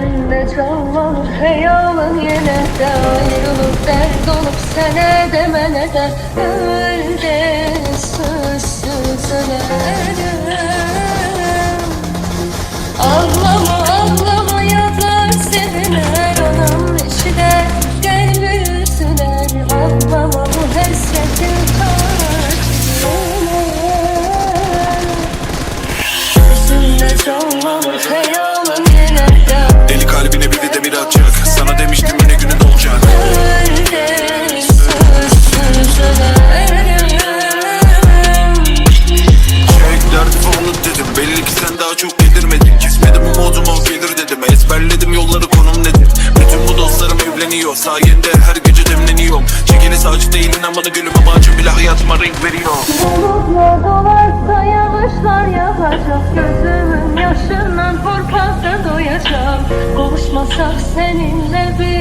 Gözümde canlanır heyalın yine de, ayrılıp dert olup sene demene de, öyle sözsüz ölerim. Ağlama ağlama yazar sevinler, anam eşi de gel yüzüler. Ağlama bu hasretin karşılığına. Gözümde canlanır heyalın yine de, deli kalbine bir de bir atacak. Sana demiştim yine günün olacak. öyle sözsüz ölerim. Çek derdi falan dedim, belli ki sen daha çok yedirmedin. Kesmedim umudumu gelir dedim, ezberledim yolları konum nedir. Bütün bu dostlarım evleniyor, sayende her gece demleniyorum. Çekili saç değil inan bana, gülüme bahçe bile hayatıma renk veriyor. Bulutlar dolarsa yağışlar yağacak, gözümün yaşından korkakta doyacağım. Kavuşmasak seninle bir